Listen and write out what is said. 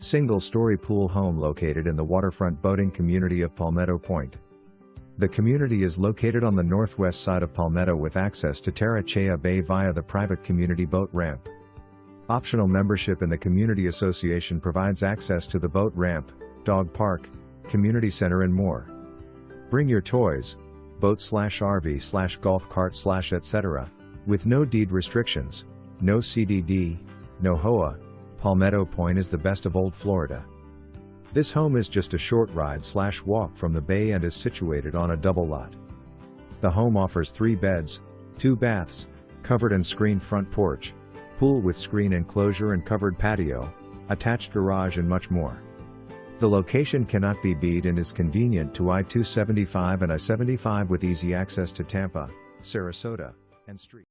single-story pool home located in the waterfront boating community of Palmetto Point. The community is located on the northwest side of Palmetto with access to Terra Chea Bay via the private community boat ramp. Optional membership in the Community Association provides access to the boat ramp, dog park, community center and more. Bring your toys, boat/RV/golf cart/etc. With no deed restrictions, no CDD, no HOA, Palmetto Point is the best of Old Florida. This home is just a short ride/walk from the bay and is situated on a double lot. The home offers 3 beds, 2 baths, covered and screened front porch, pool with screen enclosure and covered patio, attached garage and much more. The location cannot be beat and is convenient to I-275 and I-75 with easy access to Tampa, Sarasota, and Street.